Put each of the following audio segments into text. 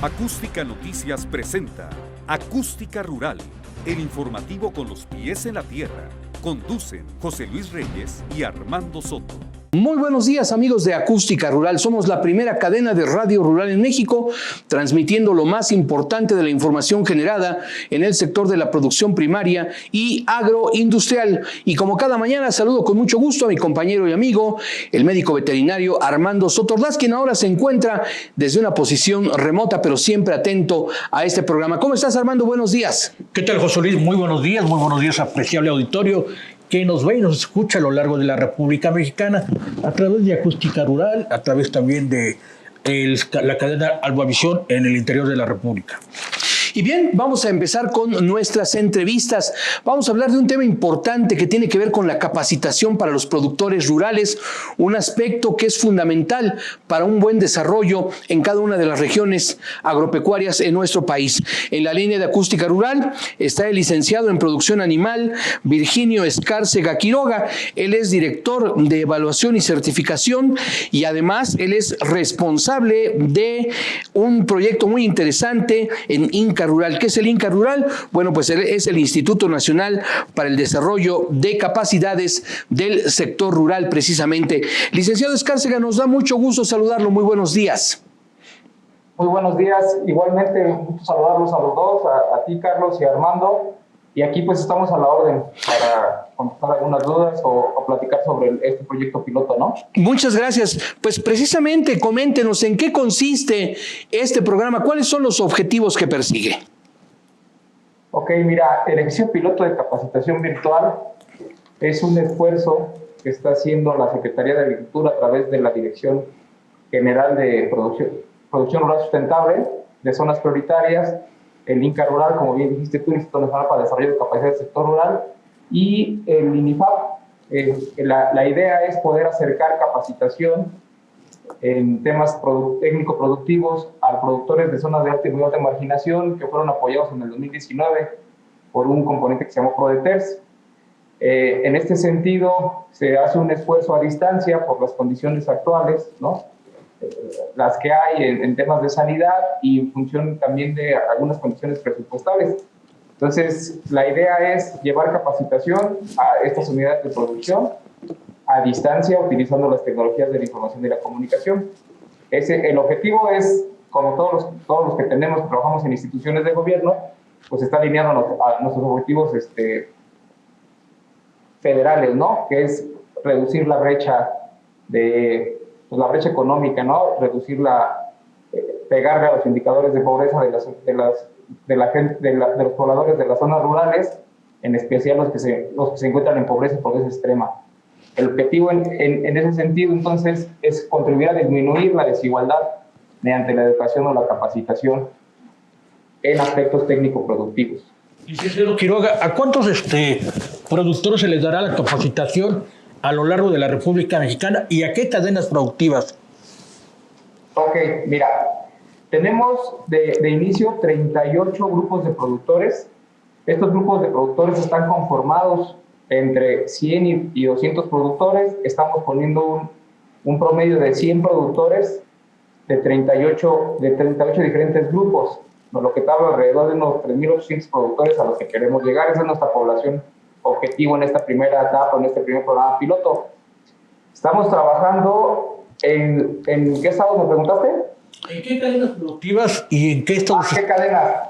Acústica Noticias presenta Acústica Rural, el informativo con los pies en la tierra. Conducen José Luis Reyes y Armando Soto. Muy buenos días, amigos de Acústica Rural. Somos la primera cadena de radio rural en México, transmitiendo lo más importante de la información generada en el sector de la producción primaria y agroindustrial. Y como cada mañana, saludo con mucho gusto a mi compañero y amigo, el médico veterinario Armando Soto Ordaz, quien ahora se encuentra desde una posición remota, pero siempre atento a este programa. ¿Cómo estás, Armando? Buenos días. ¿Qué tal, José Luis? Muy buenos días, apreciable auditorio que nos ve y nos escucha a lo largo de la República Mexicana a través de Acústica Rural, a través también de la cadena Albavisión en el interior de la República. Y bien, vamos a empezar con nuestras entrevistas. Vamos a hablar de un tema importante que tiene que ver con la capacitación para los productores rurales, un aspecto que es fundamental para un buen desarrollo en cada una de las regiones agropecuarias en nuestro país. En la línea de Acústica Rural está el licenciado en Producción Animal, Virginio Escárcega Quiroga. Él es director de Evaluación y Certificación y además él es responsable de un proyecto muy interesante en INCA Rural. ¿Qué es el INCA Rural? Bueno, pues es el Instituto Nacional para el Desarrollo de Capacidades del Sector Rural, precisamente. Licenciado Escárcega, nos da mucho gusto saludarlo. Muy buenos días. Muy buenos días. Igualmente, un gusto saludarlos a los dos, a ti, Carlos, y a Armando. Y aquí pues estamos a la orden para contestar algunas dudas o platicar sobre este proyecto piloto, ¿no? Muchas gracias. Pues precisamente coméntenos en qué consiste este programa, cuáles son los objetivos que persigue. Ok, mira, el ejercicio piloto de capacitación virtual es un esfuerzo que está haciendo la Secretaría de Agricultura a través de la Dirección General de Producción Rural Sustentable de Zonas Prioritarias, el INCA Rural, como bien dijiste tú, el Instituto Nacional para el Desarrollo de Capacidades del Sector Rural, y el INIFAP. La idea es poder acercar capacitación en temas técnico-productivos a productores de zonas de alta y muy alta marginación que fueron apoyados en el 2019 por un componente que se llamó PRODETERS. En este sentido, se hace un esfuerzo a distancia por las condiciones actuales, ¿no? Las que hay en temas de sanidad y en función también de algunas condiciones presupuestales. Entonces, la idea es llevar capacitación a estas unidades de producción a distancia utilizando las tecnologías de la información y la comunicación. El objetivo es, como todos los que trabajamos en instituciones de gobierno, pues está alineado a nuestros objetivos federales, ¿no? Que es reducir la brecha la brecha económica, ¿no? Pegarle a los indicadores de pobreza de los pobladores de las zonas rurales, en especial los que se encuentran en pobreza extrema. El objetivo en ese sentido, entonces, es contribuir a disminuir la desigualdad mediante la educación o la capacitación en aspectos técnico-productivos. Licenciado Quiroga, ¿a cuántos productores se les dará la capacitación a lo largo de la República Mexicana y a qué cadenas productivas? Ok, mira, tenemos de inicio 38 grupos de productores. Estos grupos de productores están conformados entre 100 y 200 productores. Estamos poniendo un promedio de 100 productores de 38 diferentes grupos, lo que está alrededor de unos 3.800 productores a los que queremos llegar. Esa es nuestra población objetivo en esta primera etapa, en este primer programa piloto. Estamos trabajando en ¿qué estados me preguntaste? ¿En qué cadenas productivas y en qué estados? ¿Qué cadenas?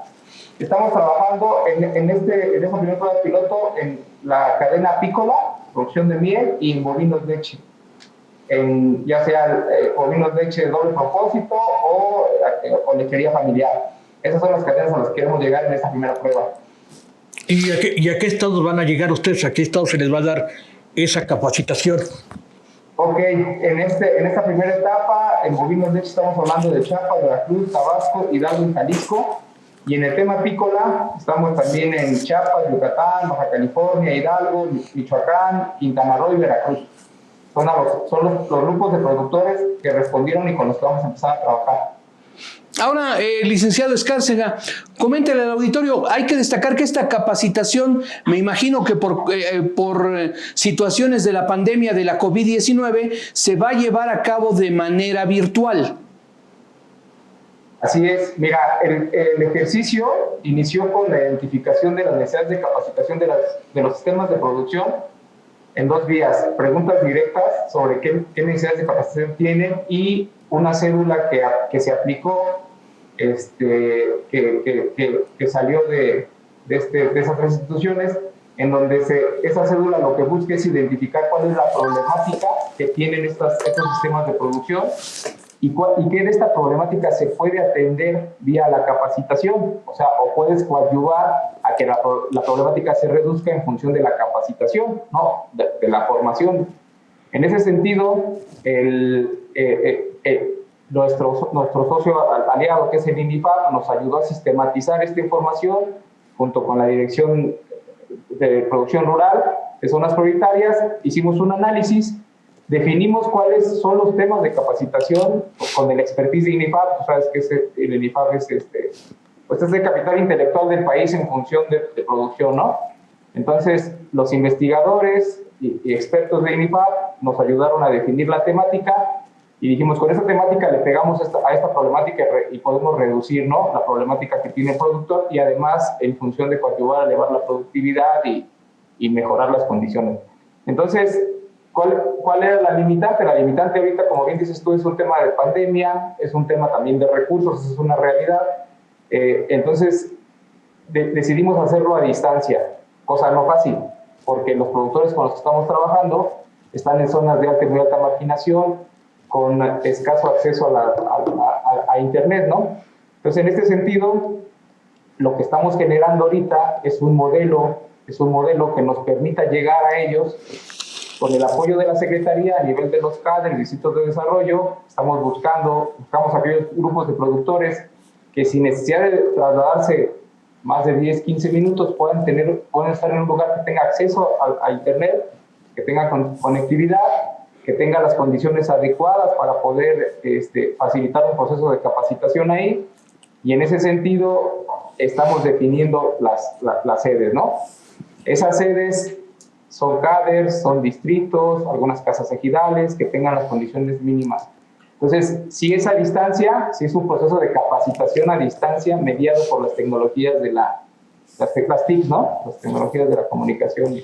Estamos trabajando en este primer programa piloto en la cadena apícola, producción de miel, y en bovinos leche. Ya sea bovinos leche de doble propósito o lechería familiar. Esas son las cadenas a las que queremos llegar en esta primera prueba. ¿Y a qué estados van a llegar ustedes? ¿A qué estados se les va a dar esa capacitación? Ok, en esta primera etapa, en bovinos leche estamos hablando de Chiapas, Veracruz, Tabasco, Hidalgo y Jalisco. Y en el tema apícola estamos también en Chiapas, Yucatán, Baja California, Hidalgo, Michoacán, Quintana Roo y Veracruz. Son los grupos de productores que respondieron y con los que vamos a empezar a trabajar. Ahora, licenciado Escárcega, coméntele al auditorio, hay que destacar que esta capacitación, me imagino que por situaciones de la pandemia de la COVID-19, se va a llevar a cabo de manera virtual. Así es. Mira, el ejercicio inició con la identificación de las necesidades de capacitación de los sistemas de producción en 2 vías: preguntas directas sobre qué necesidades de capacitación tienen y una cédula que se aplicó, que salió de esas 3 instituciones, en donde esa cédula lo que busca es identificar cuál es la problemática que tienen estos sistemas de producción y qué de esta problemática se puede atender vía la capacitación, o sea, o puedes coadyuvar a que la problemática se reduzca en función de la capacitación, ¿no? de la formación. En ese sentido, nuestro socio aliado, que es el INIFAP, nos ayudó a sistematizar esta información junto con la Dirección de Producción Rural de Zonas Prioritarias. Hicimos un análisis, definimos cuáles son los temas de capacitación con el expertise de INIFAP. Tú sabes que el INIFAP es el capital intelectual del país en función de producción, ¿no? Entonces, los investigadores y expertos de INIFAP nos ayudaron a definir la temática y dijimos, con esta temática le pegamos a esta problemática y podemos reducir, ¿no?, la problemática que tiene el productor, y además en función de coadyuvar a elevar la productividad y mejorar las condiciones. Entonces, ¿cuál era la limitante? La limitante ahorita, como bien dices tú, es un tema de pandemia, es un tema también de recursos, es una realidad. Entonces, decidimos hacerlo a distancia, cosa no fácil, porque los productores con los que estamos trabajando están en zonas de alta y muy alta marginación, con escaso acceso a Internet, ¿no? Entonces, en este sentido, lo que estamos generando ahorita es un modelo que nos permita llegar a ellos con el apoyo de la Secretaría a nivel de los CADES, distritos de desarrollo. Buscamos aquellos grupos de productores que sin necesidad de trasladarse más de 10, 15 minutos puedan estar en un lugar que tenga acceso a Internet, que tenga conectividad, que tenga las condiciones adecuadas para poder facilitar un proceso de capacitación ahí. Y en ese sentido estamos definiendo las sedes, ¿no? Esas sedes son CADERs, son distritos, algunas casas ejidales que tengan las condiciones mínimas. Entonces, si es a distancia, si es un proceso de capacitación a distancia mediado por las tecnologías de las TIC, ¿no?, las tecnologías de la comunicación.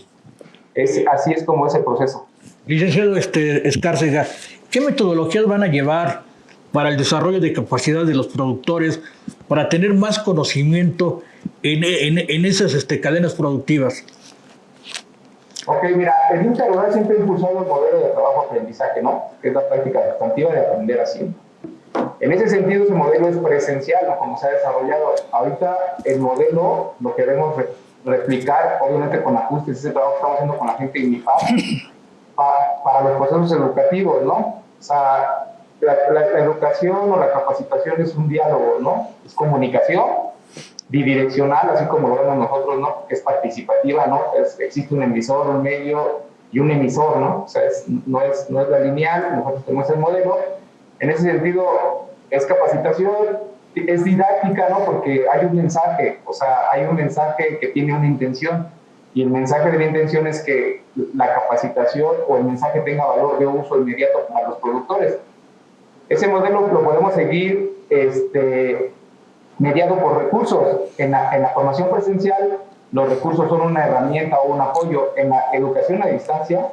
Así es como es el proceso. Licenciado Escárcega, ¿qué metodologías van a llevar para el desarrollo de capacidad de los productores para tener más conocimiento en esas cadenas productivas? Ok, mira, el INTA Rural siempre ha impulsado el modelo de trabajo-aprendizaje, ¿no?, que es la práctica sustantiva de aprender haciendo. En ese sentido, ese modelo es presencial, ¿no?, como se ha desarrollado. Ahorita el modelo lo queremos replicar, obviamente con ajustes, ese trabajo que estamos haciendo con la gente de INIFAP, para los procesos educativos, ¿no? O sea, la educación o la capacitación es un diálogo, ¿no? Es comunicación bidireccional, así como lo vemos nosotros, ¿no? Es participativa, ¿no? Existe un emisor, un medio y un emisor, ¿no? O sea, no es la lineal, nosotros tenemos el modelo. En ese sentido, es capacitación, es didáctica, ¿no? Porque hay un mensaje, o sea, hay un mensaje que tiene una intención. Y el mensaje de la intención es que la capacitación o el mensaje tenga valor de uso inmediato para los productores. Ese modelo lo podemos seguir mediado por recursos. En la formación presencial, los recursos son una herramienta o un apoyo. En la educación a distancia,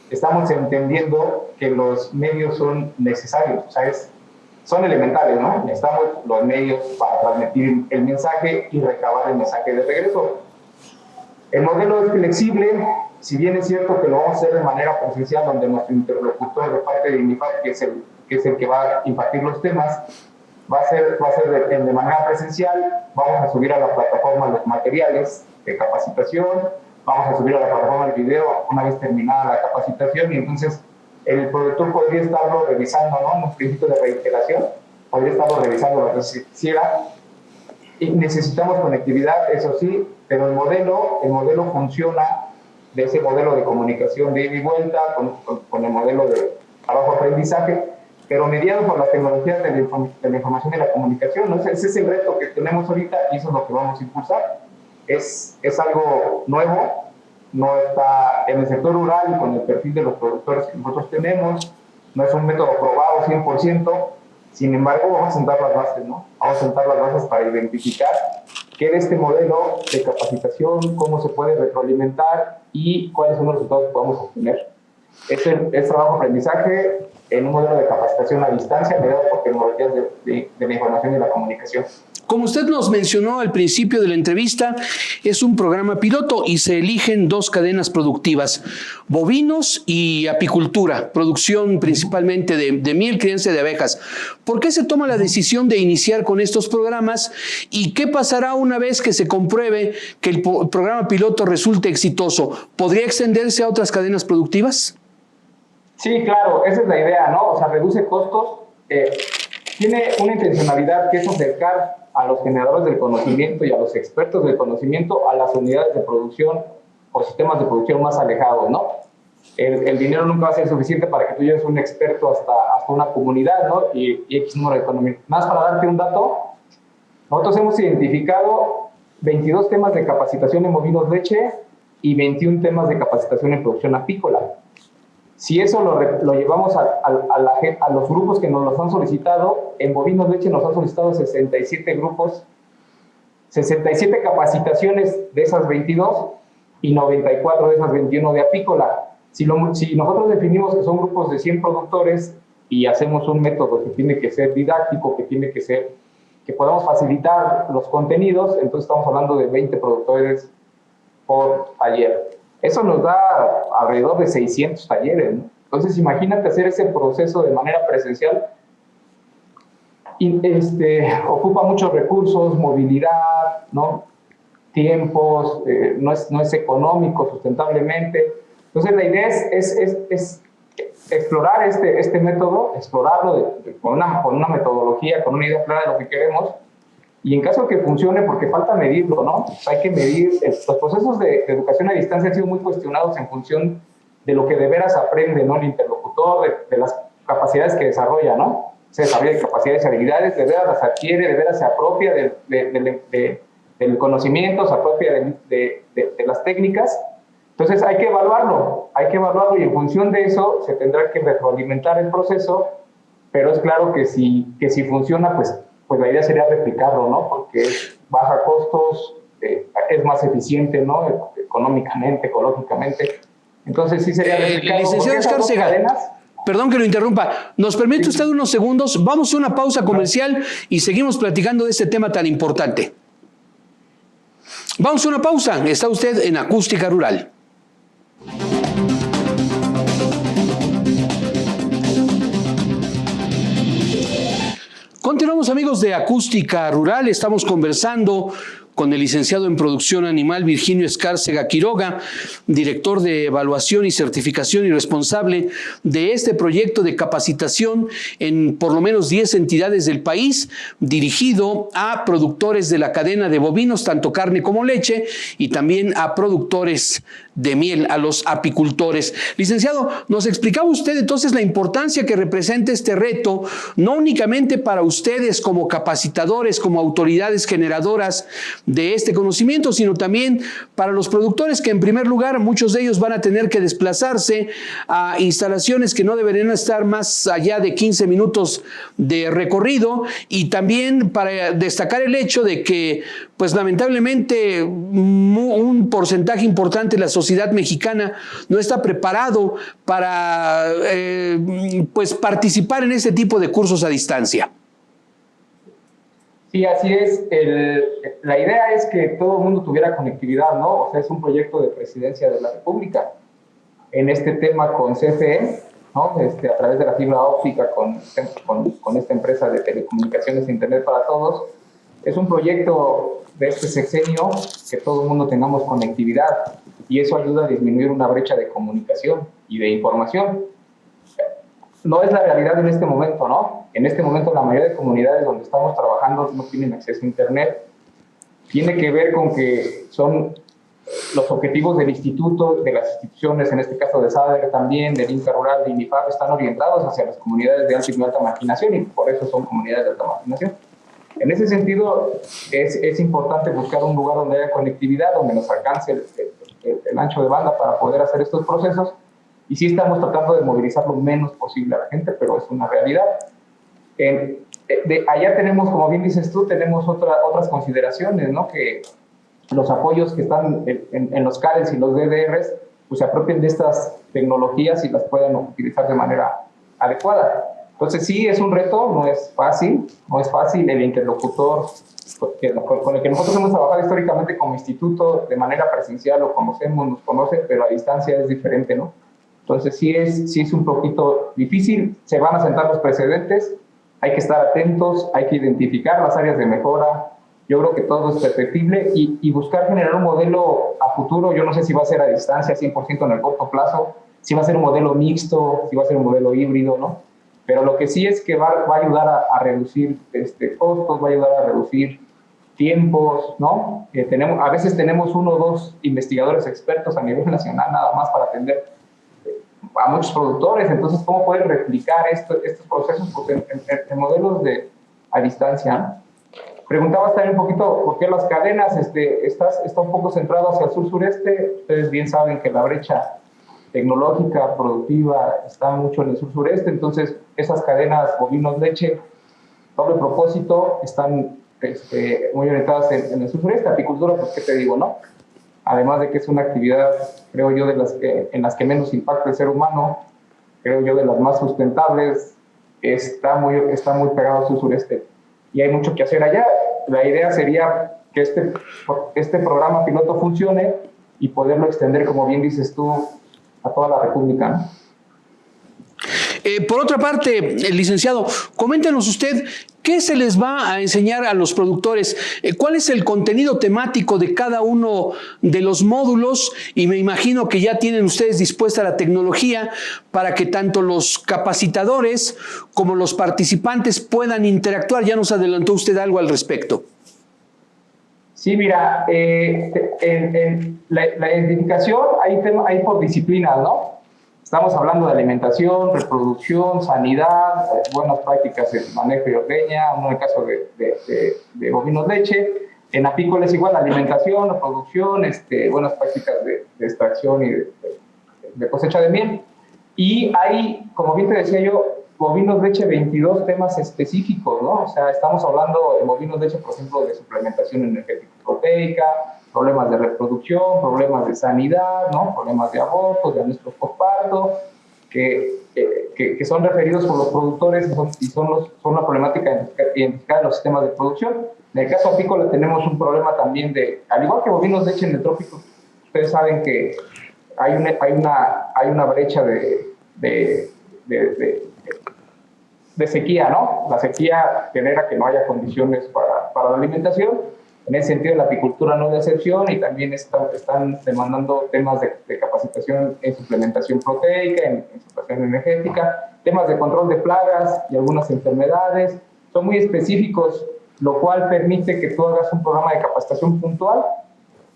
estamos entendiendo que los medios son necesarios, o sea, son elementales, ¿no? Necesitamos los medios para transmitir el mensaje y recabar el mensaje de regreso. El modelo es flexible, si bien es cierto que lo vamos a hacer de manera presencial, donde nuestro interlocutor de parte de INIFAP, que es el que va a impartir los temas, va a ser de manera presencial. Vamos a subir a la plataforma los materiales de capacitación, vamos a subir a la plataforma el video una vez terminada la capacitación, y entonces el productor podría estarlo revisando, ¿no?, en un principio de reiteración, podría estarlo revisando lo que se quisiera. Y necesitamos conectividad, eso sí, pero el modelo funciona de ese modelo de comunicación de ida y vuelta, con el modelo de trabajo-aprendizaje, pero mediado por las tecnologías de la información y la comunicación, ¿no? Ese es el reto que tenemos ahorita y eso es lo que vamos a impulsar. Es algo nuevo, no está en el sector rural y con el perfil de los productores que nosotros tenemos, no es un método probado 100%, Sin embargo, vamos a sentar las bases, ¿no? Vamos a sentar las bases para identificar qué de este modelo de capacitación, cómo se puede retroalimentar y cuáles son los resultados que podemos obtener. Es trabajo-aprendizaje en un modelo de capacitación a distancia mediado por tecnologías de la información y la comunicación. Como usted nos mencionó al principio de la entrevista, es un programa piloto y se eligen 2 cadenas productivas, bovinos y apicultura, producción principalmente de miel, crianza de abejas. ¿Por qué se toma la decisión de iniciar con estos programas y qué pasará una vez que se compruebe que el programa piloto resulte exitoso? ¿Podría extenderse a otras cadenas productivas? Sí, claro, esa es la idea, ¿no? O sea, reduce costos, tiene una intencionalidad que es acercar a los generadores del conocimiento y a los expertos del conocimiento a las unidades de producción o sistemas de producción más alejados, ¿no? El dinero nunca va a ser suficiente para que tú lleves un experto hasta una comunidad, ¿no? Y X número de economía. Más para darte un dato, nosotros hemos identificado 22 temas de capacitación en bovinos leche y 21 temas de capacitación en producción apícola. Si eso lo llevamos a los grupos que nos los han solicitado, en bovinos leche nos han solicitado 67 grupos, 67 capacitaciones de esas 22 y 94 de esas 21 de apícola. Si nosotros definimos que son grupos de 100 productores y hacemos un método que tiene que ser didáctico, que podamos facilitar los contenidos, entonces estamos hablando de 20 productores por taller. Eso nos da alrededor de 600 talleres, ¿no? Entonces, imagínate hacer ese proceso de manera presencial. Ocupa muchos recursos, movilidad, ¿no? Tiempos, no es económico sustentablemente. Entonces, la idea es explorar este método, explorarlo con una metodología, con una idea clara de lo que queremos. Y en caso de que funcione, porque falta medirlo, ¿no? Hay que medir. Los procesos de educación a distancia han sido muy cuestionados en función de lo que de veras aprende, ¿no? El interlocutor, de las capacidades que desarrolla, ¿no? Se desarrolla capacidades y habilidades, de veras las adquiere, de veras se apropia del conocimiento, se apropia de las técnicas. Entonces hay que evaluarlo y en función de eso se tendrá que retroalimentar el proceso, pero es claro que si funciona, pues la idea sería replicarlo, ¿no? Porque baja costos, es más eficiente, ¿no? Económicamente, ecológicamente. Entonces sí sería replicarlo. Licenciado Escárcega, perdón que lo interrumpa. ¿Nos permite usted unos segundos? Vamos a una pausa comercial y seguimos platicando de este tema tan importante. Vamos a una pausa. Está usted en Acústica Rural. Continuamos, amigos de Acústica Rural. Estamos conversando con el licenciado en Producción Animal Virginio Escárcega Quiroga, director de Evaluación y Certificación y responsable de este proyecto de capacitación en por lo menos 10 entidades del país, dirigido a productores de la cadena de bovinos, tanto carne como leche, y también a productores de miel, a los apicultores. Licenciado, nos explicaba usted entonces la importancia que representa este reto, no únicamente para ustedes como capacitadores, como autoridades generadoras de este conocimiento, sino también para los productores que en primer lugar muchos de ellos van a tener que desplazarse a instalaciones que no deberían estar más allá de 15 minutos de recorrido, y también para destacar el hecho de que pues lamentablemente un porcentaje importante de la sociedad mexicana no está preparado para pues participar en este tipo de cursos a distancia. Sí, así es. La idea es que todo el mundo tuviera conectividad, ¿no? O sea, es un proyecto de Presidencia de la República. En este tema con CFE, ¿no? A través de la fibra óptica con esta empresa de telecomunicaciones e Internet para Todos, es un proyecto de este sexenio que todo el mundo tengamos conectividad, y eso ayuda a disminuir una brecha de comunicación y de información. No es la realidad en este momento, ¿no? En este momento la mayoría de comunidades donde estamos trabajando no tienen acceso a Internet. Tiene que ver con que son los objetivos del instituto, de las instituciones, en este caso de SADER también, del INCA Rural, de INIFAP, están orientados hacia las comunidades de alta y alta marginación, y por eso son comunidades de alta marginación. En ese sentido, es importante buscar un lugar donde haya conectividad, donde nos alcance el ancho de banda para poder hacer estos procesos, y sí estamos tratando de movilizar lo menos posible a la gente, pero es una realidad. Allá tenemos, como bien dices tú, tenemos otras consideraciones, ¿no? Que los apoyos que están en los CADES y los DDRs pues se apropien de estas tecnologías y las puedan utilizar de manera adecuada. Entonces sí, es un reto, no es fácil el interlocutor con el que nosotros hemos trabajado históricamente como instituto, de manera presencial lo conocemos, nos conoce, pero a distancia es diferente, ¿no? Entonces sí es un poquito difícil, se van a sentar los precedentes, hay que estar atentos, hay que identificar las áreas de mejora. Yo creo que todo es perfectible y buscar generar un modelo a futuro. Yo no sé si va a ser a distancia 100% en el corto plazo, si va a ser un modelo mixto, si va a ser un modelo híbrido, ¿no? Pero lo que sí es que va a ayudar a reducir costos, va a ayudar a reducir tiempos, ¿no? A veces tenemos 1 o 2 investigadores expertos a nivel nacional nada más para atender a muchos productores. Entonces, ¿cómo poder replicar estos procesos pues, en modelos a distancia, ¿no? Preguntabas también un poquito por qué las cadenas, está un poco centrado hacia el sur-sureste. Ustedes bien saben que la brecha tecnológica, productiva, está mucho en el sur-sureste, entonces esas cadenas bovinos-leche, doble propósito, están muy orientadas en el sur-sureste. Apicultura, pues qué te digo, ¿no? Además de que es una actividad, creo yo, en las que menos impacta el ser humano, creo yo, de las más sustentables, está muy pegado al sur-sureste. Y hay mucho que hacer allá. La idea sería que este programa piloto funcione y poderlo extender, como bien dices tú, a toda la República, ¿no? Por otra parte, licenciado, coméntenos usted qué se les va a enseñar a los productores, cuál es el contenido temático de cada uno de los módulos, y me imagino que ya tienen ustedes dispuesta la tecnología para que tanto los capacitadores como los participantes puedan interactuar. Ya nos adelantó usted algo al respecto. Sí, mira, en la identificación hay por disciplinas, ¿no? Estamos hablando de alimentación, reproducción, sanidad, buenas prácticas en manejo y ordeña, uno en el caso de bovinos leche. En apícola es igual, alimentación, reproducción, buenas prácticas de extracción y de cosecha de miel. Y hay, como bien te decía yo, bovinos leche 22 temas específicos, ¿no? O sea, estamos hablando de bovinos leche, por ejemplo, de suplementación energética proteica, problemas de reproducción, problemas de sanidad, ¿no? Problemas de abortos, de nuestro posparto, que son referidos por los productores y son la problemática identificada en los sistemas de producción. En el caso apícola tenemos un problema también al igual que bovinos leche en el trópico, ustedes saben que hay una brecha de sequía, ¿no? La sequía genera que no haya condiciones para la alimentación. En ese sentido, la apicultura no es de excepción y también están demandando temas de capacitación en suplementación proteica, en suplementación energética, temas de control de plagas y algunas enfermedades. Son muy específicos, lo cual permite que tú hagas un programa de capacitación puntual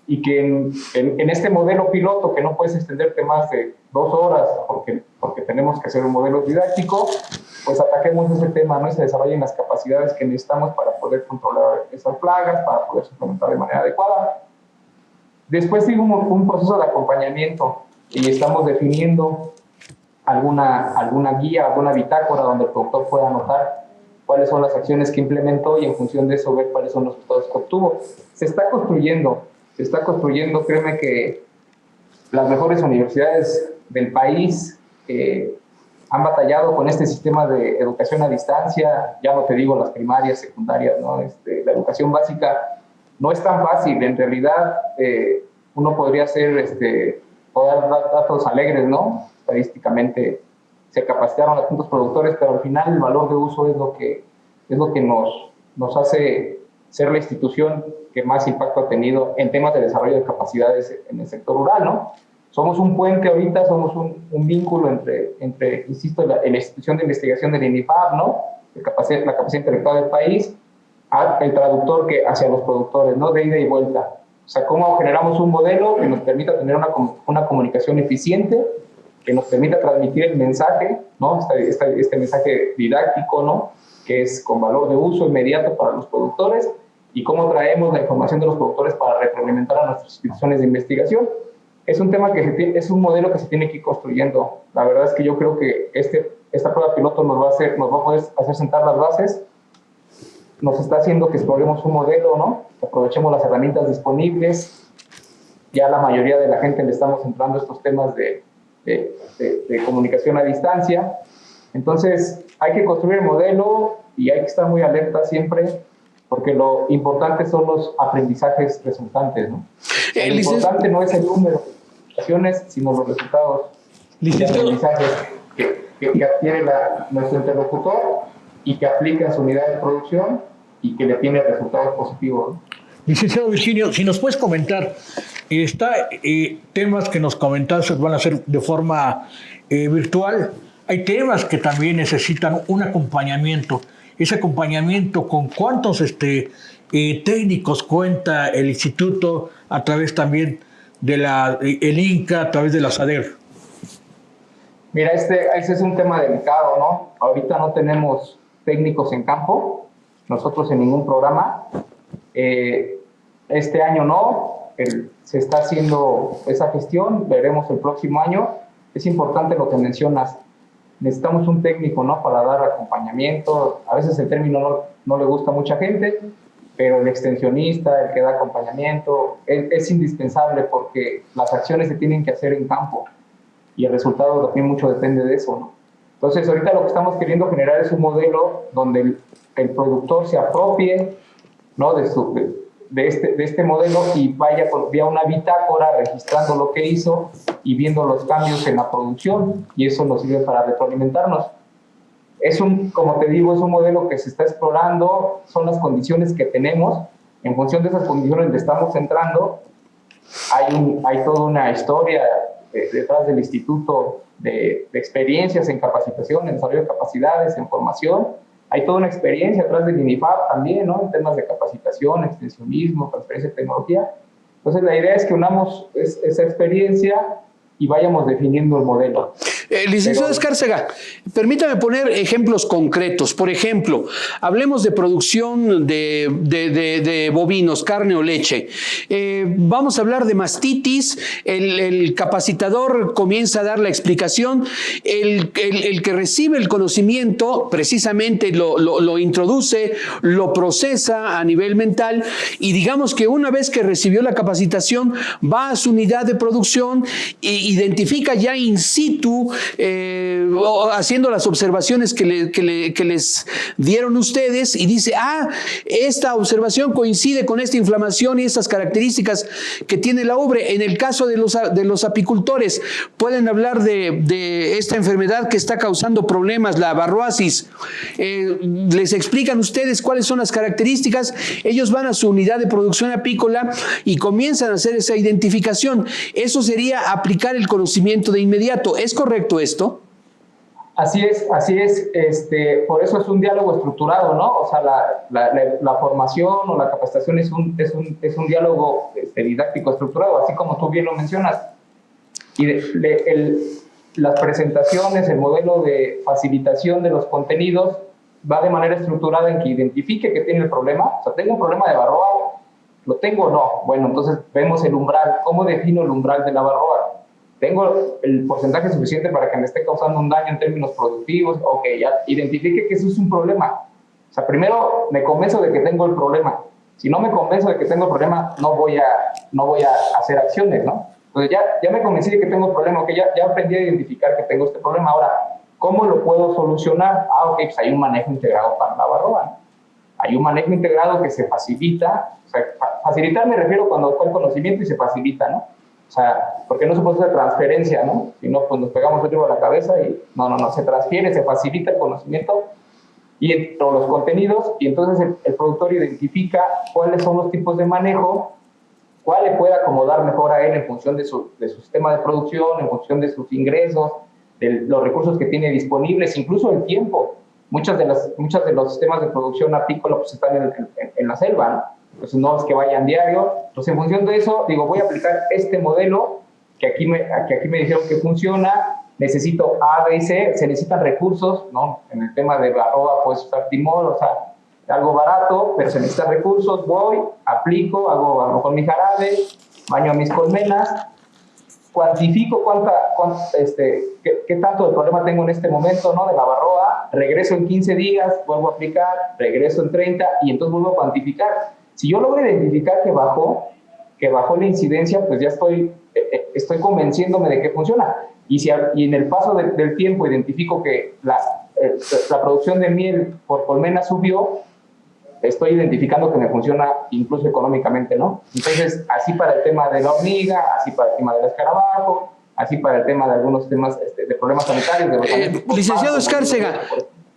y que en este modelo piloto, que no puedes extenderte más de 2 horas porque tenemos que hacer un modelo didáctico, pues ataquemos ese tema, ¿no? Y se desarrollen las capacidades que necesitamos para poder controlar esas plagas, para poder suplementar de manera adecuada. Después sigue un proceso de acompañamiento y estamos definiendo alguna guía, alguna bitácora donde el productor pueda anotar cuáles son las acciones que implementó y en función de eso ver cuáles son los resultados que obtuvo. Se está construyendo, créeme que las mejores universidades del país han batallado con este sistema de educación a distancia, ya no te digo las primarias, secundarias, ¿no? La educación básica no es tan fácil, en realidad uno podría poder dar datos alegres, ¿no? Estadísticamente se capacitaron a tantos productores, pero al final el valor de uso es lo que nos hace ser la institución que más impacto ha tenido en temas de desarrollo de capacidades en el sector rural, ¿no? Somos un puente ahorita, somos un vínculo entre insisto, la institución de investigación del INIFAP, ¿no? La capacidad intelectual del país, el traductor hacia los productores, ¿no? De ida y vuelta. O sea, cómo generamos un modelo que nos permita tener una comunicación eficiente, que nos permita transmitir el mensaje, ¿no? Este mensaje didáctico, ¿no? Que es con valor de uso inmediato para los productores, y cómo traemos la información de los productores para retroalimentar a nuestras instituciones de investigación. Es un tema es un modelo que se tiene que ir construyendo. La verdad es que yo creo que este esta prueba piloto nos va a poder hacer sentar las bases, nos está haciendo que exploremos un modelo, ¿no? Que aprovechemos las herramientas disponibles. Ya la mayoría de la gente le estamos entrando a estos temas de comunicación a distancia. Entonces, hay que construir el modelo y hay que estar muy alerta siempre, porque lo importante son los aprendizajes resultantes, ¿no? Lo importante no es el número de aplicaciones, sino los resultados y aprendizajes que adquiere nuestro interlocutor y que aplica en su unidad de producción y que le tiene resultados positivos, ¿no? Licenciado Virginio, si nos puedes comentar, temas que nos comentaste van a ser de forma virtual. Hay temas que también necesitan un acompañamiento. Ese acompañamiento, ¿con cuántos técnicos cuenta el instituto a través también de el INCA, a través de la SADER? Mira, ese es un tema delicado, ¿no? Ahorita no tenemos técnicos en campo, nosotros en ningún programa. Este año no, se está haciendo esa gestión, veremos el próximo año. Es importante lo que mencionas, necesitamos un técnico, ¿no? Para dar acompañamiento. A veces el término no le gusta a mucha gente, pero el extensionista, el que da acompañamiento, es indispensable porque las acciones se tienen que hacer en campo y el resultado también mucho depende de eso, ¿no? Entonces, ahorita lo que estamos queriendo generar es un modelo donde el productor se apropie, ¿no? de este modelo y vaya vía una bitácora registrando lo que hizo y viendo los cambios en la producción, y eso nos sirve para retroalimentarnos. Como te digo, es un modelo que se está explorando, son las condiciones que tenemos, en función de esas condiciones le estamos entrando. Hay toda una historia detrás del instituto de experiencias en capacitación, en desarrollo de capacidades, en formación. Hay toda una experiencia atrás del INIFAP también, ¿no? En temas de capacitación, extensionismo, transferencia de tecnología. Entonces, la idea es que unamos esa experiencia y vayamos definiendo el modelo. Licenciado Escárcega, permítame poner ejemplos concretos. Por ejemplo, hablemos de producción de bovinos, carne o leche. Vamos a hablar de mastitis. El capacitador comienza a dar la explicación. El que recibe el conocimiento precisamente lo introduce, lo procesa a nivel mental y digamos que una vez que recibió la capacitación va a su unidad de producción e identifica ya in situ, haciendo las observaciones que les dieron ustedes y dice, esta observación coincide con esta inflamación y estas características que tiene la ubre. En el caso de los apicultores, pueden hablar de esta enfermedad que está causando problemas, la varroasis. Les explican ustedes cuáles son las características, ellos van a su unidad de producción apícola y comienzan a hacer esa identificación. Eso sería aplicar el conocimiento de inmediato. ¿Es correcto esto? Así es. Por eso es un diálogo estructurado, ¿no? O sea, la formación o la capacitación es un diálogo didáctico estructurado, así como tú bien lo mencionas. Y las presentaciones, el modelo de facilitación de los contenidos va de manera estructurada en que identifique que tiene el problema. O sea, ¿tengo un problema de varroa? ¿Lo tengo o no? Bueno, entonces vemos el umbral. ¿Cómo defino el umbral de la varroa? ¿Tengo el porcentaje suficiente para que me esté causando un daño en términos productivos? Ok, ya identifique que eso es un problema. O sea, primero me convenzo de que tengo el problema. Si no me convenzo de que tengo el problema, no voy a hacer acciones, ¿no? Entonces ya me convencí de que tengo el problema, ok, ya aprendí a identificar que tengo este problema. Ahora, ¿cómo lo puedo solucionar? Ok, pues hay un manejo integrado para la varroa, ¿no? Hay un manejo integrado que se facilita. O sea, facilitar me refiero cuando está el conocimiento y se facilita, ¿no? O sea, porque no se puede hacer transferencia, ¿no? Si no, pues nos pegamos el tiro a la cabeza y no, se transfiere, se facilita el conocimiento y los contenidos, y entonces el productor identifica cuáles son los tipos de manejo, cuál le puede acomodar mejor a él en función de su sistema de producción, en función de sus ingresos, de los recursos que tiene disponibles, incluso el tiempo. Muchos de los sistemas de producción apícola pues están en la selva, ¿no? Entonces no es que vayan diario. Entonces en función de eso, digo, voy a aplicar este modelo que aquí me dijeron que funciona, necesito A, B y C, se necesitan recursos, ¿no? En el tema de varroa puedes usar timol, o sea, algo barato, pero se necesitan recursos, voy, aplico, hago a lo mejor mi jarabe, baño a mis colmenas, cuantifico qué tanto de problema tengo en este momento, ¿no? De la barroa, regreso en 15 días, vuelvo a aplicar, regreso en 30 y entonces vuelvo a cuantificar. Si yo logro identificar que bajó la incidencia, pues ya estoy convenciéndome de que funciona. Y en el paso del tiempo identifico que la producción de miel por colmena subió, estoy identificando que me funciona incluso económicamente, ¿no? Entonces, así para el tema de la hormiga, así para el tema del escarabajo, así para el tema de algunos temas de problemas sanitarios. De los licenciado Escárcega,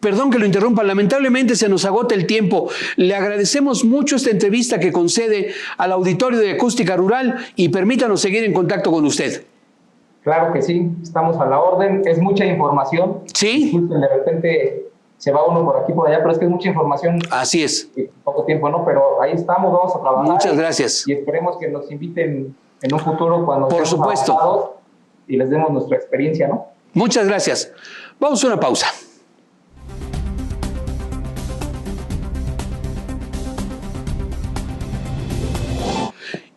perdón que lo interrumpa, lamentablemente se nos agota el tiempo. Le agradecemos mucho esta entrevista que concede al auditorio de Acústica Rural y permítanos seguir en contacto con usted. Claro que sí, estamos a la orden, es mucha información. Sí. Disculpen, de repente se va uno por aquí por allá, pero es que es mucha información. Así es. Poco tiempo, ¿no? Pero ahí estamos, vamos a trabajar. Muchas gracias. Y esperemos que nos inviten en un futuro cuando por supuesto y les demos nuestra experiencia, ¿no? Muchas gracias. Vamos a una pausa.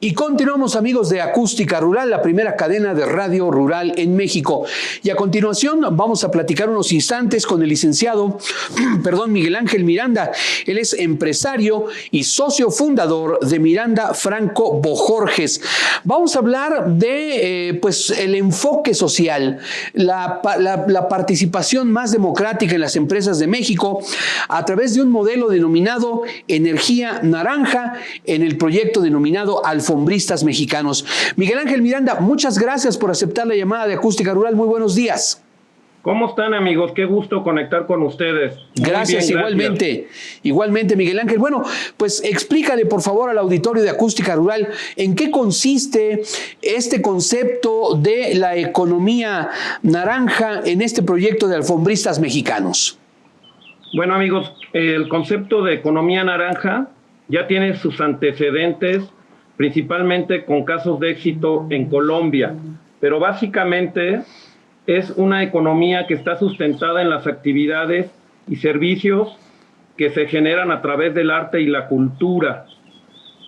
Y continuamos, amigos de Acústica Rural, la primera cadena de radio rural en México. Y a continuación vamos a platicar unos instantes con el licenciado, Miguel Ángel Miranda. Él es empresario y socio fundador de Miranda Franco Bojorges. Vamos a hablar de el enfoque social, la participación más democrática en las empresas de México a través de un modelo denominado Energía Naranja en el proyecto denominado Alfombristas Mexicanos. Miguel Ángel Miranda, muchas gracias por aceptar la llamada de Acústica Rural. Muy buenos días. ¿Cómo están, amigos? Qué gusto conectar con ustedes. Gracias, igualmente. Igualmente, Miguel Ángel. Bueno, pues explícale, por favor, al auditorio de Acústica Rural en qué consiste este concepto de la economía naranja en este proyecto de Alfombristas Mexicanos. Bueno, amigos, el concepto de economía naranja ya tiene sus antecedentes, principalmente con casos de éxito en Colombia, pero básicamente es una economía que está sustentada en las actividades y servicios que se generan a través del arte y la cultura.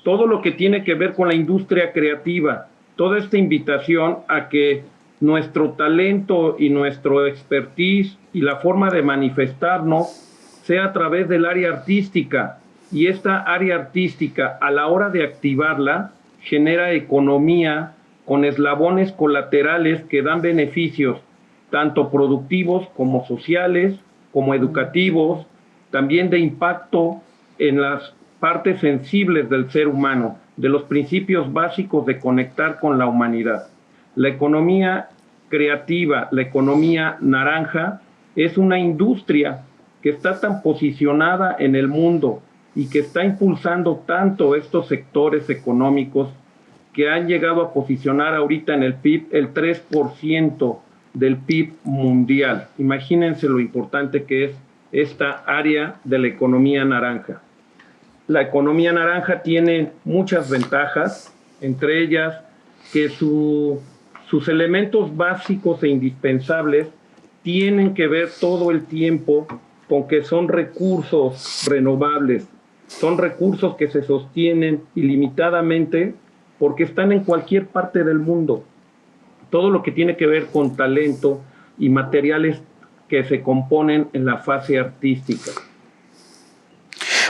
Todo lo que tiene que ver con la industria creativa, toda esta invitación a que nuestro talento y nuestro expertise y la forma de manifestarnos sea a través del área artística. Y esta área artística, a la hora de activarla, genera economía con eslabones colaterales que dan beneficios, tanto productivos como sociales, como educativos, también de impacto en las partes sensibles del ser humano, de los principios básicos de conectar con la humanidad. La economía creativa, la economía naranja, es una industria que está tan posicionada en el mundo y que está impulsando tanto estos sectores económicos que han llegado a posicionar ahorita en el PIB el 3% del PIB mundial. Imagínense lo importante que es esta área de la economía naranja. La economía naranja tiene muchas ventajas, entre ellas que sus elementos básicos e indispensables tienen que ver todo el tiempo con que son recursos renovables, son recursos que se sostienen ilimitadamente porque están en cualquier parte del mundo. Todo lo que tiene que ver con talento y materiales que se componen en la fase artística.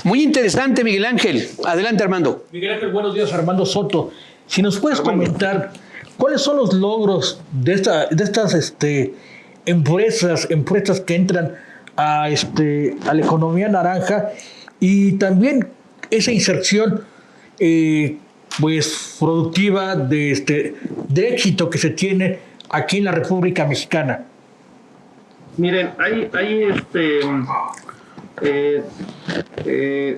Muy interesante, Miguel Ángel. Adelante, Armando. Miguel Ángel, buenos días, Armando Soto. Si nos puedes comentar cuáles son los logros de estas empresas que entran a la economía naranja y también esa inserción productiva de éxito que se tiene aquí en la República Mexicana. Miren, hay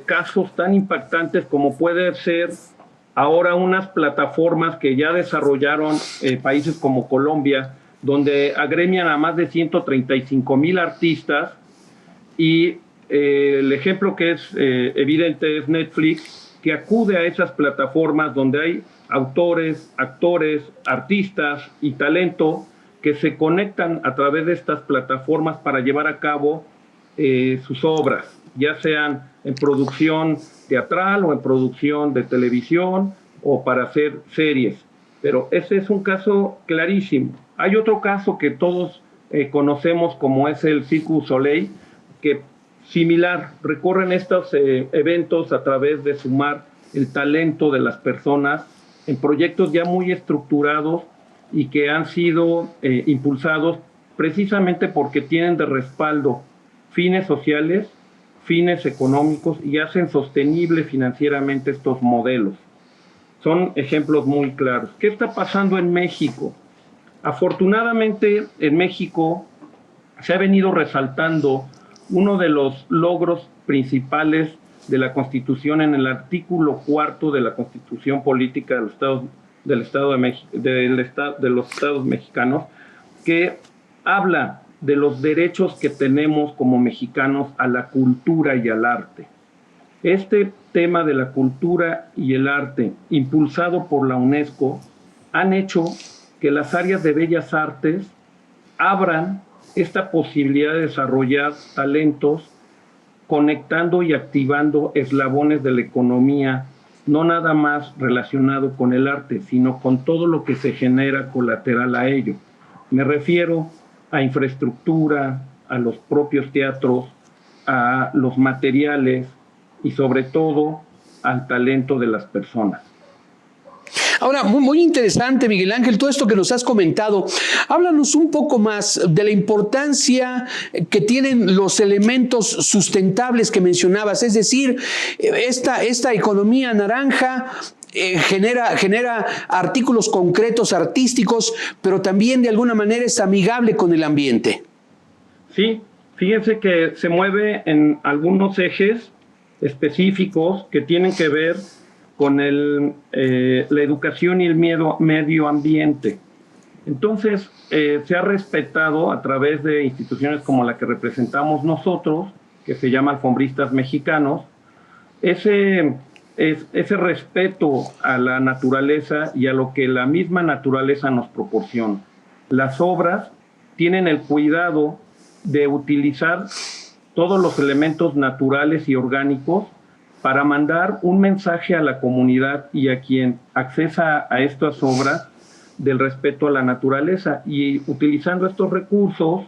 casos tan impactantes como puede ser ahora unas plataformas que ya desarrollaron países como Colombia, donde agremian a más de 135,000 artistas y el ejemplo que es evidente es Netflix, que acude a esas plataformas donde hay autores, actores, artistas y talento que se conectan a través de estas plataformas para llevar a cabo sus obras, ya sean en producción teatral o en producción de televisión o para hacer series. pero ese es un caso clarísimo. Hay otro caso que todos conocemos, como es el Cirque du Soleil, que similar, recorren estos eventos a través de sumar el talento de las personas en proyectos ya muy estructurados y que han sido impulsados precisamente porque tienen de respaldo fines sociales, fines económicos y hacen sostenible financieramente estos modelos. Son ejemplos muy claros. ¿Qué está pasando en México? Afortunadamente, en México se ha venido resaltando uno de los logros principales de la Constitución en el artículo 4 de la Constitución Política de los Estados mexicanos, que habla de los derechos que tenemos como mexicanos a la cultura y al arte. Este tema de la cultura y el arte, impulsado por la UNESCO, han hecho que las áreas de bellas artes abran esta posibilidad de desarrollar talentos, conectando y activando eslabones de la economía, no nada más relacionado con el arte, sino con todo lo que se genera colateral a ello. Me refiero a infraestructura, a los propios teatros, a los materiales y sobre todo al talento de las personas. Ahora, muy interesante, Miguel Ángel, todo esto que nos has comentado. Háblanos un poco más de la importancia que tienen los elementos sustentables que mencionabas, es decir, esta economía naranja genera artículos concretos, artísticos, pero también de alguna manera es amigable con el ambiente. Sí, fíjense que se mueve en algunos ejes específicos que tienen que ver con la educación y el medio ambiente. Entonces, se ha respetado a través de instituciones como la que representamos nosotros, que se llama Alfombristas Mexicanos, ese respeto a la naturaleza y a lo que la misma naturaleza nos proporciona. Las obras tienen el cuidado de utilizar todos los elementos naturales y orgánicos para mandar un mensaje a la comunidad y a quien accesa a estas obras del respeto a la naturaleza. Y utilizando estos recursos,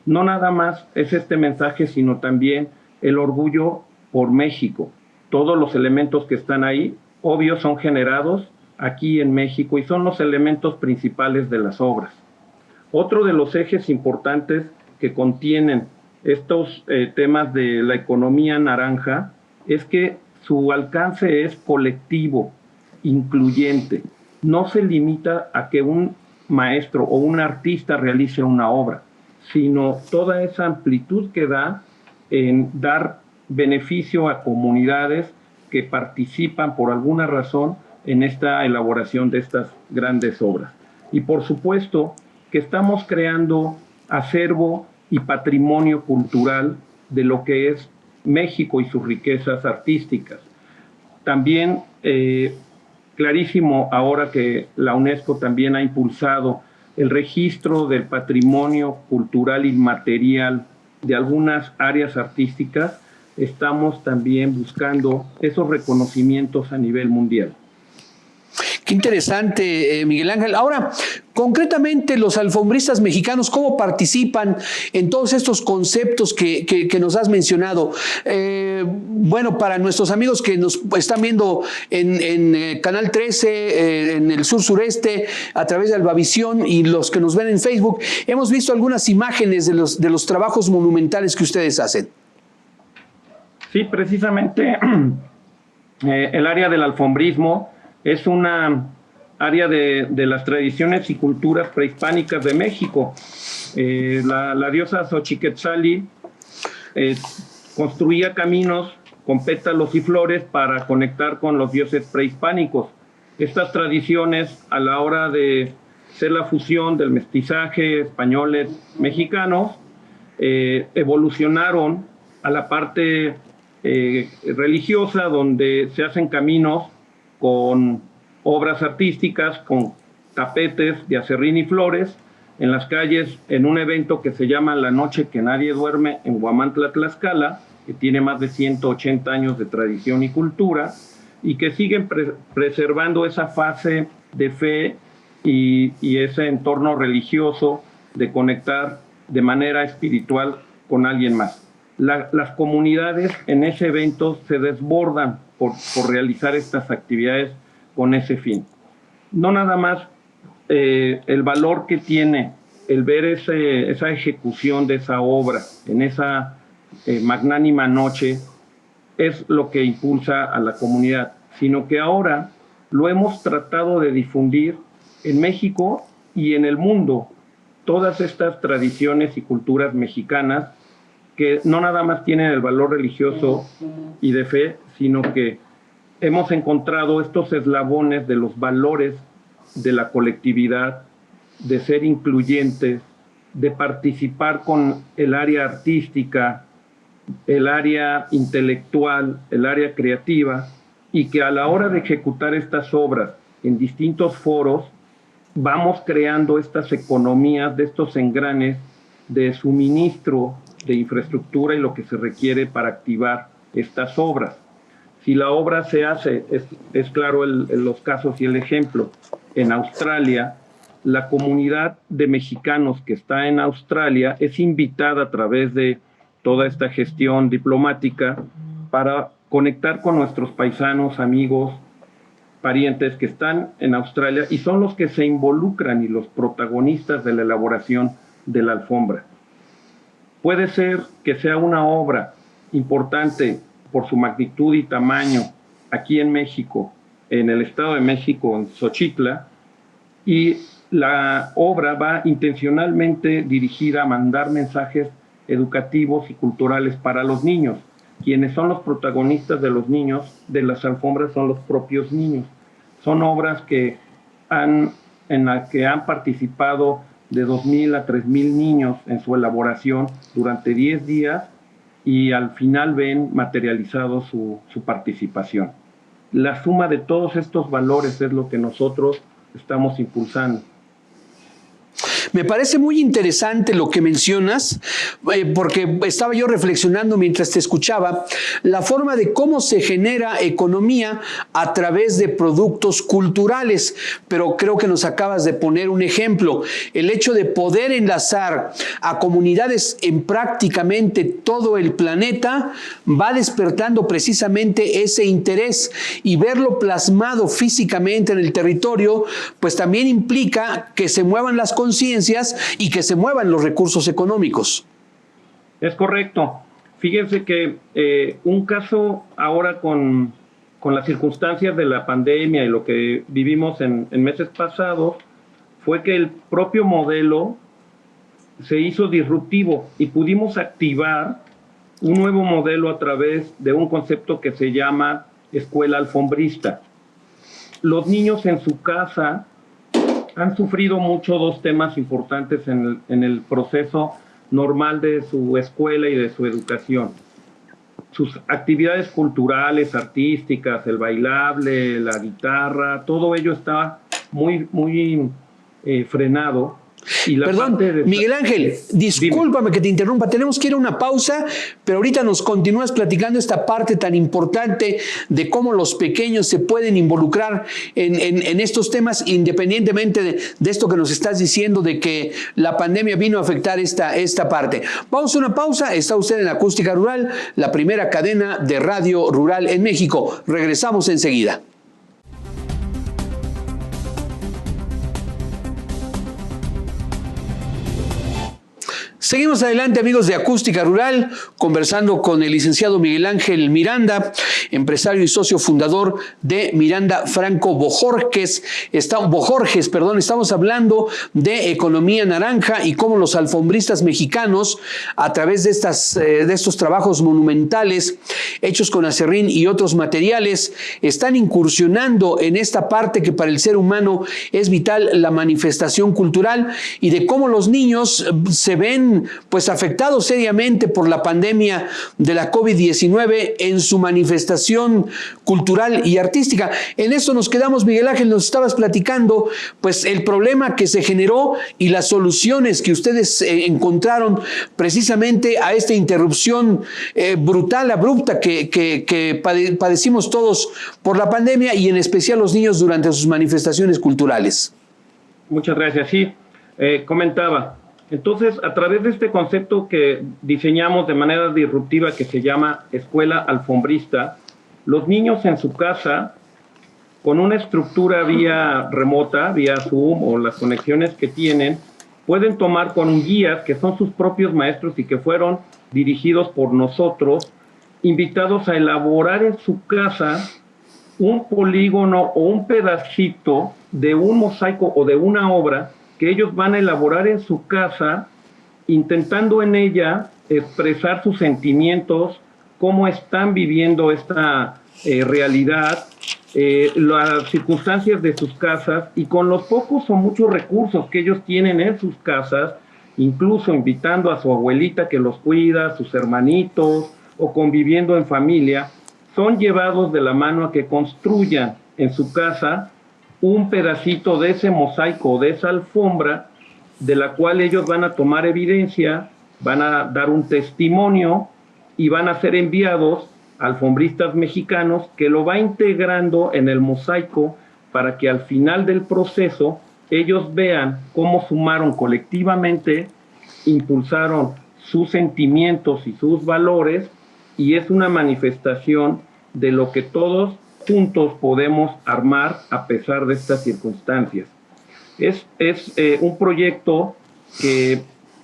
no nada más es este mensaje, sino también el orgullo por México. Todos los elementos que están ahí, obvio, son generados aquí en México y son los elementos principales de las obras. Otro de los ejes importantes que contienen estos temas de la economía naranja es que su alcance es colectivo, incluyente. No se limita a que un maestro o un artista realice una obra, sino toda esa amplitud que da en dar beneficio a comunidades que participan por alguna razón en esta elaboración de estas grandes obras. Y por supuesto que estamos creando acervo y patrimonio cultural de lo que es México y sus riquezas artísticas. También, clarísimo ahora que la UNESCO también ha impulsado el registro del patrimonio cultural inmaterial de algunas áreas artísticas, estamos también buscando esos reconocimientos a nivel mundial. Qué interesante, Miguel Ángel. Ahora, concretamente, los alfombristas mexicanos, ¿cómo participan en todos estos conceptos que nos has mencionado? Bueno, para nuestros amigos que nos están viendo en Canal 13, en el sur-sureste, a través de Albavisión, y los que nos ven en Facebook, hemos visto algunas imágenes de los trabajos monumentales que ustedes hacen. Sí, precisamente el área del alfombrismo es una área de las tradiciones y culturas prehispánicas de México. La diosa Xochiquetzali construía caminos con pétalos y flores para conectar con los dioses prehispánicos. Estas tradiciones, a la hora de ser la fusión del mestizaje españoles mexicanos, evolucionaron a la parte religiosa, donde se hacen caminos con obras artísticas, con tapetes de acerrín y flores, en las calles, en un evento que se llama La Noche que Nadie Duerme en Huamantla, Tlaxcala, que tiene más de 180 años de tradición y cultura, y que siguen preservando esa fase de fe y ese entorno religioso de conectar de manera espiritual con alguien más. Las comunidades en ese evento se desbordan por realizar estas actividades con ese fin. No nada más el valor que tiene el ver esa ejecución de esa obra en esa magnánima noche es lo que impulsa a la comunidad, sino que ahora lo hemos tratado de difundir en México y en el mundo, todas estas tradiciones y culturas mexicanas que no nada más tienen el valor religioso y de fe, sino que hemos encontrado estos eslabones de los valores de la colectividad, de ser incluyentes, de participar con el área artística, el área intelectual, el área creativa, y que a la hora de ejecutar estas obras en distintos foros, vamos creando estas economías de estos engranes de suministro de infraestructura y lo que se requiere para activar estas obras. Si la obra se hace, es claro los casos y el ejemplo, en Australia, la comunidad de mexicanos que está en Australia es invitada a través de toda esta gestión diplomática para conectar con nuestros paisanos, amigos, parientes que están en Australia y son los que se involucran y los protagonistas de la elaboración de la alfombra. Puede ser que sea una obra importante por su magnitud y tamaño aquí en México, en el Estado de México, en Xochitla, y la obra va intencionalmente dirigida a mandar mensajes educativos y culturales para los niños. Quienes son los protagonistas de los niños, de las alfombras, son los propios niños. Son obras en las que han participado de 2,000 a 3,000 niños en su elaboración durante 10 días y al final ven materializado su participación. La suma de todos estos valores es lo que nosotros estamos impulsando. Me parece muy interesante lo que mencionas, porque estaba yo reflexionando mientras te escuchaba, la forma de cómo se genera economía a través de productos culturales, pero creo que nos acabas de poner un ejemplo, el hecho de poder enlazar a comunidades en prácticamente todo el planeta va despertando precisamente ese interés y verlo plasmado físicamente en el territorio, pues también implica que se muevan las conciencias y que se muevan los recursos económicos. Es correcto. Fíjense que un caso ahora con las circunstancias de la pandemia y lo que vivimos en meses pasados fue que el propio modelo se hizo disruptivo y pudimos activar un nuevo modelo a través de un concepto que se llama escuela alfombrista. Los niños en su casa han sufrido mucho dos temas importantes en el proceso normal de su escuela y de su educación. Sus actividades culturales, artísticas, el bailable, la guitarra, todo ello está muy frenado. Y perdón, Miguel Ángel, discúlpame que te interrumpa, tenemos que ir a una pausa, pero ahorita nos continúas platicando esta parte tan importante de cómo los pequeños se pueden involucrar en estos temas, independientemente de esto que nos estás diciendo, de que la pandemia vino a afectar esta parte. Vamos a una pausa, está usted en Acústica Rural, la primera cadena de radio rural en México. Regresamos enseguida. Seguimos adelante, amigos de Acústica Rural, conversando con el licenciado Miguel Ángel Miranda, empresario y socio fundador de Miranda Franco Bojorges. Estamos hablando de economía naranja y cómo los alfombristas mexicanos, a través de estos trabajos monumentales hechos con acerrín y otros materiales, están incursionando en esta parte que para el ser humano es vital, la manifestación cultural, y de cómo los niños se ven pues afectados seriamente por la pandemia de la COVID-19 en su manifestación cultural y artística. En esto nos quedamos, Miguel Ángel, nos estabas platicando pues el problema que se generó y las soluciones que ustedes encontraron precisamente a esta interrupción brutal, abrupta que padecimos todos por la pandemia y en especial los niños durante sus manifestaciones culturales. Muchas gracias. Sí, comentaba. Entonces, a través de este concepto que diseñamos de manera disruptiva que se llama escuela alfombrista, los niños en su casa, con una estructura vía remota, vía Zoom o las conexiones que tienen, pueden tomar con guías que son sus propios maestros y que fueron dirigidos por nosotros, invitados a elaborar en su casa un polígono o un pedacito de un mosaico o de una obra que ellos van a elaborar en su casa, intentando en ella expresar sus sentimientos, cómo están viviendo esta realidad, las circunstancias de sus casas, y con los pocos o muchos recursos que ellos tienen en sus casas, incluso invitando a su abuelita que los cuida, a sus hermanitos, o conviviendo en familia, son llevados de la mano a que construyan en su casa un pedacito de ese mosaico, de esa alfombra, de la cual ellos van a tomar evidencia, van a dar un testimonio y van a ser enviados a alfombristas mexicanos que lo va integrando en el mosaico para que al final del proceso ellos vean cómo sumaron colectivamente, impulsaron sus sentimientos y sus valores, y es una manifestación de lo que todos juntos podemos armar a pesar de estas circunstancias. Es un proyecto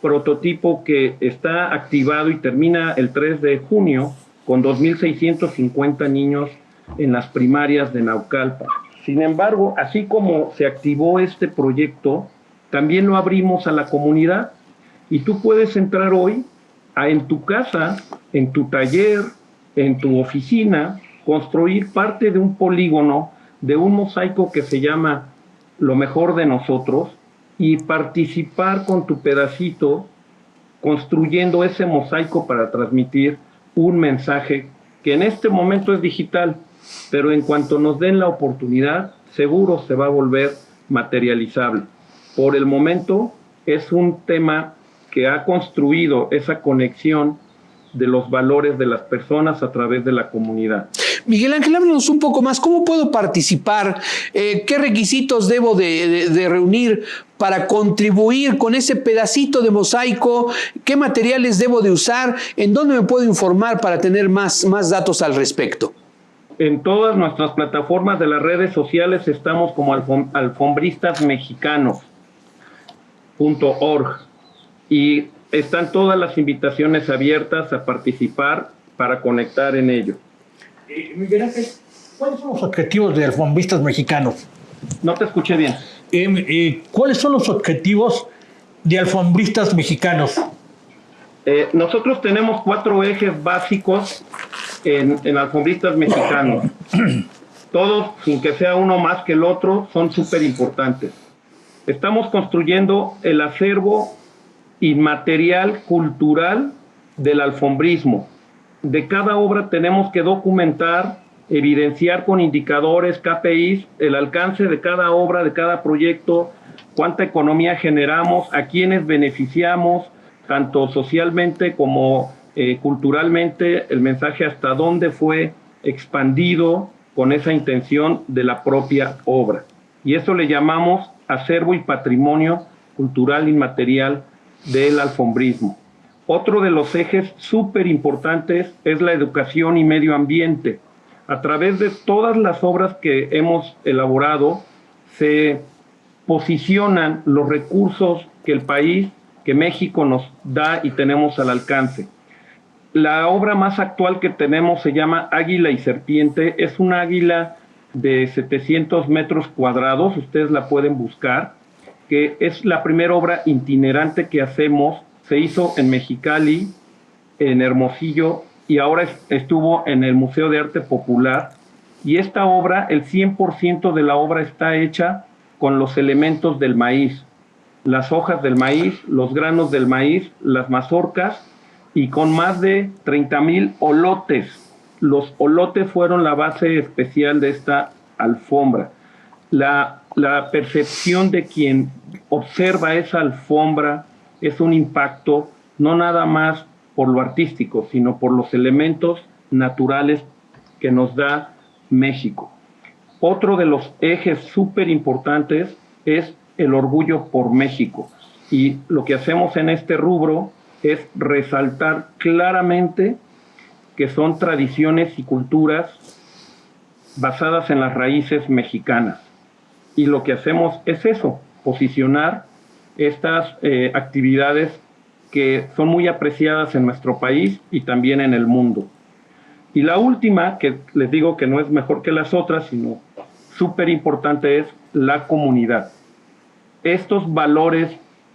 prototipo que está activado y termina el 3 de junio con 2.650 niños en las primarias de Naucalpan. Sin embargo, así como se activó este proyecto, también lo abrimos a la comunidad, y tú puedes entrar hoy en tu casa, en tu taller, en tu oficina, construir parte de un polígono, de un mosaico que se llama Lo Mejor de Nosotros, y participar con tu pedacito construyendo ese mosaico para transmitir un mensaje que en este momento es digital, pero en cuanto nos den la oportunidad, seguro se va a volver materializable. Por el momento es un tema que ha construido esa conexión de los valores de las personas a través de la comunidad. Miguel Ángel, háblanos un poco más. ¿Cómo puedo participar? ¿Qué requisitos debo de reunir para contribuir con ese pedacito de mosaico? ¿Qué materiales debo de usar? ¿En dónde me puedo informar para tener más datos al respecto? En todas nuestras plataformas de las redes sociales estamos como alfombristasmexicanos.org, y están todas las invitaciones abiertas a participar para conectar en ello. Miguel Ángel, ¿cuáles son los objetivos de Alfombristas Mexicanos? No te escuché bien. ¿Cuáles son los objetivos de Alfombristas Mexicanos? Nosotros tenemos 4 ejes básicos en Alfombristas Mexicanos. Todos, sin que sea uno más que el otro, son súper importantes. Estamos construyendo el acervo inmaterial cultural del alfombrismo. De cada obra tenemos que documentar, evidenciar con indicadores, KPIs, el alcance de cada obra, de cada proyecto, cuánta economía generamos, a quiénes beneficiamos, tanto socialmente como culturalmente, el mensaje hasta dónde fue expandido con esa intención de la propia obra. Y eso le llamamos acervo y patrimonio cultural inmaterial del alfombrismo. Otro de los ejes súper importantes es la educación y medio ambiente. A través de todas las obras que hemos elaborado, se posicionan los recursos que el país, que México nos da y tenemos al alcance. La obra más actual que tenemos se llama Águila y Serpiente. Es una águila de 700 metros cuadrados, ustedes la pueden buscar, que es la primera obra itinerante que hacemos. Se hizo en Mexicali, en Hermosillo, y ahora estuvo en el Museo de Arte Popular. Y esta obra, el 100% de la obra está hecha con los elementos del maíz, las hojas del maíz, los granos del maíz, las mazorcas, y con más de 30,000 olotes. Los olotes fueron la base especial de esta alfombra. La percepción de quien observa esa alfombra es un impacto, no nada más por lo artístico, sino por los elementos naturales que nos da México. Otro de los ejes súper importantes es el orgullo por México. Y lo que hacemos en este rubro es resaltar claramente que son tradiciones y culturas basadas en las raíces mexicanas. Y lo que hacemos es eso, posicionar estas actividades que son muy apreciadas en nuestro país y también en el mundo. Y la última, que les digo que no es mejor que las otras, sino súper importante, es la comunidad. Estos valores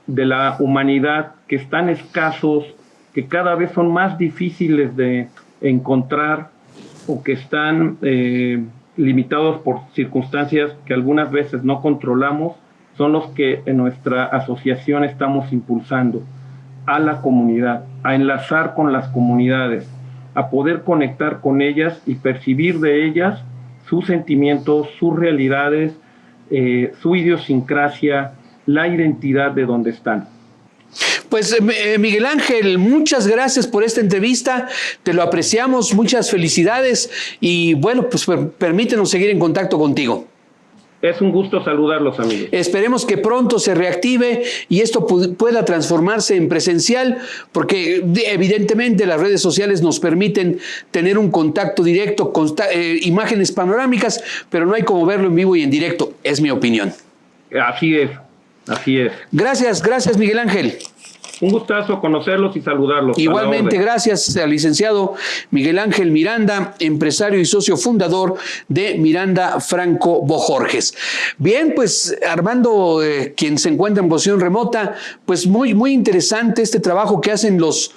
de la humanidad que están escasos, que cada vez son más difíciles de encontrar o que están limitados por circunstancias que algunas veces no controlamos, son los que en nuestra asociación estamos impulsando a la comunidad, a enlazar con las comunidades, a poder conectar con ellas y percibir de ellas sus sentimientos, sus realidades, su idiosincrasia, la identidad de donde están. Pues Miguel Ángel, muchas gracias por esta entrevista, te lo apreciamos, muchas felicidades y bueno, pues permítenos seguir en contacto contigo. Es un gusto saludarlos, amigos. Esperemos que pronto se reactive y esto pueda transformarse en presencial, porque evidentemente las redes sociales nos permiten tener un contacto directo, imágenes panorámicas, pero no hay como verlo en vivo y en directo, es mi opinión. Así es, así es. Gracias Miguel Ángel. Un gustazo conocerlos y saludarlos. Igualmente, gracias al licenciado Miguel Ángel Miranda, empresario y socio fundador de Miranda Franco Bojorges. Bien, pues Armando, quien se encuentra en posición remota, pues muy interesante este trabajo que hacen los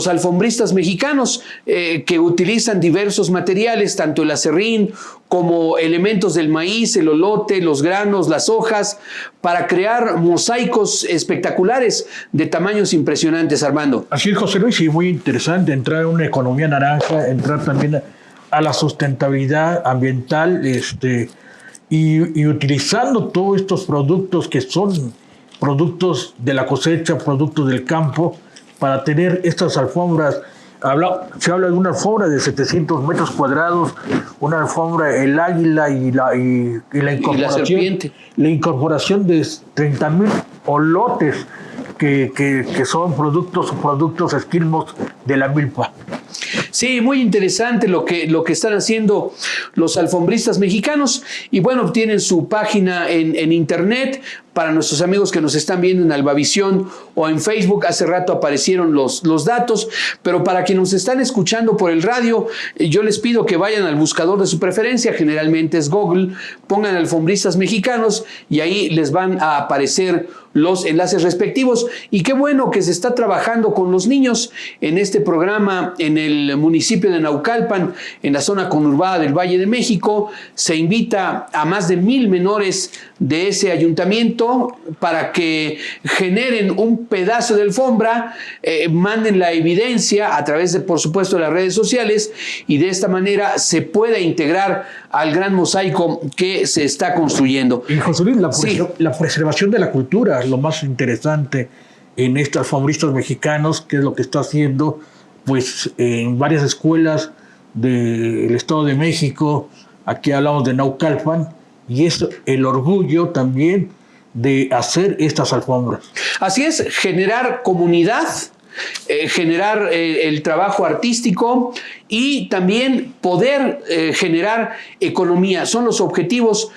alfombristas mexicanos, que utilizan diversos materiales, tanto el acerrín como elementos del maíz, el olote, los granos, las hojas, para crear mosaicos espectaculares de tamaños impresionantes, Armando. Así es, José Luis, y muy interesante entrar en una economía naranja, entrar también a la sustentabilidad ambiental, y utilizando todos estos productos que son productos de la cosecha, productos del campo, para tener estas alfombras. Se habla de una alfombra de 700 metros cuadrados, una alfombra, el águila y la incorporación, y la serpiente. La incorporación de 30,000 olotes que son productos esquilmos de la milpa. Sí, muy interesante lo que están haciendo los alfombristas mexicanos y bueno, tienen su página en internet. Para nuestros amigos que nos están viendo en Albavisión o en Facebook, hace rato aparecieron los datos, pero para quienes nos están escuchando por el radio, yo les pido que vayan al buscador de su preferencia, generalmente es Google, pongan alfombristas mexicanos y ahí les van a aparecer los enlaces respectivos. Y qué bueno que se está trabajando con los niños en este programa en el municipio de Naucalpan, en la zona conurbada del Valle de México. Se invita a más de 1,000 menores de ese ayuntamiento para que generen un pedazo de alfombra, manden la evidencia a través de, por supuesto, las redes sociales y de esta manera se pueda integrar al gran mosaico que se está construyendo. Y José Luis, la preservación de la cultura, lo más interesante en estos alfombristas mexicanos, que es lo que está haciendo pues en varias escuelas del Estado de México. Aquí hablamos de Naucalpan y es el orgullo también de hacer estas alfombras. Así es, generar comunidad, generar el trabajo artístico y también poder generar economía. Son los objetivos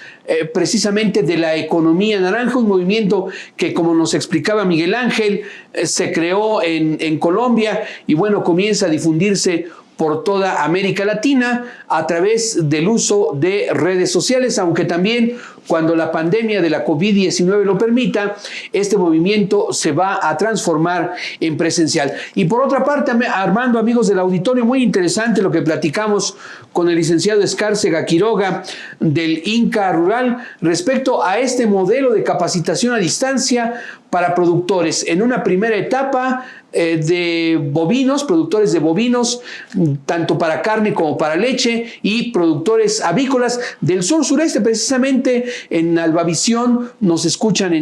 precisamente de la economía naranja, un movimiento que, como nos explicaba Miguel Ángel, se creó en Colombia y bueno, comienza a difundirse por toda América Latina a través del uso de redes sociales, aunque también cuando la pandemia de la COVID-19 lo permita, este movimiento se va a transformar en presencial. Y por otra parte, Armando, amigos del auditorio, muy interesante lo que platicamos con el licenciado Escárcega Quiroga del INCA Rural respecto a este modelo de capacitación a distancia para productores. En una primera etapa de bovinos, productores de bovinos, tanto para carne como para leche, y productores avícolas del sur-sureste, precisamente en Albavisión nos escuchan y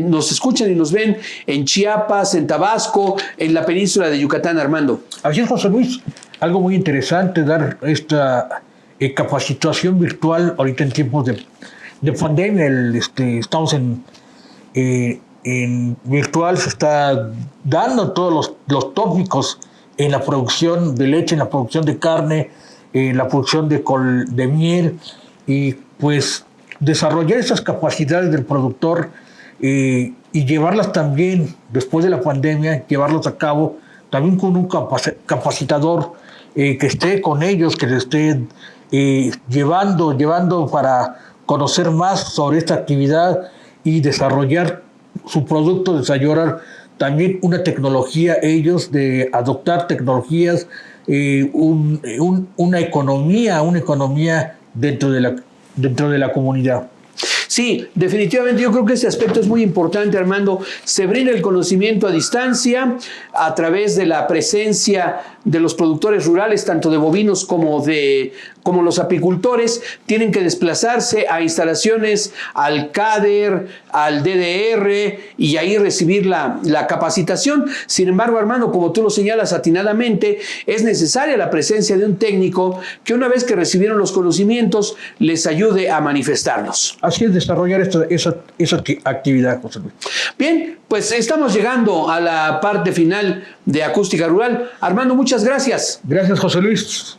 nos ven en Chiapas, en Tabasco, en la península de Yucatán, Armando. Así es, José Luis, algo muy interesante dar esta capacitación virtual ahorita en tiempos de pandemia. Estamos en virtual se está dando todos los tópicos en la producción de leche, en la producción de carne, en la producción de miel, y pues desarrollar esas capacidades del productor y llevarlas también, después de la pandemia, llevarlos a cabo también con un capacitador que esté con ellos, que les esté llevando para conocer más sobre esta actividad y desarrollar su producto, desarrollar también una tecnología, ellos de adoptar tecnologías, una economía dentro de la comunidad. Sí, definitivamente yo creo que ese aspecto es muy importante, Armando. Se brinda el conocimiento a distancia a través de la presencia de los productores rurales, tanto de bovinos como los apicultores. Tienen que desplazarse a instalaciones, al CADER, al DDR, y ahí recibir la capacitación. Sin embargo, Armando, como tú lo señalas atinadamente, es necesaria la presencia de un técnico que, una vez que recibieron los conocimientos, les ayude a manifestarlos. Así es, desarrollar esa actividad, José Luis. Bien, pues estamos llegando a la parte final de Acústica Rural. Armando, muchas gracias. Gracias, José Luis.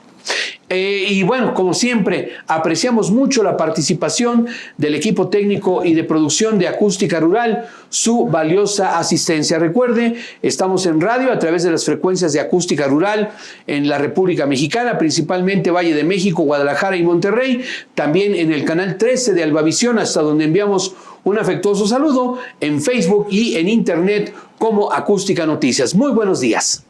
Y bueno, como siempre, apreciamos mucho la participación del equipo técnico y de producción de Acústica Rural, su valiosa asistencia. Recuerde, estamos en radio a través de las frecuencias de Acústica Rural en la República Mexicana, principalmente Valle de México, Guadalajara y Monterrey, también en el canal 13 de Albavisión, hasta donde enviamos un afectuoso saludo, en Facebook y en Internet como Acústica Noticias. Muy buenos días.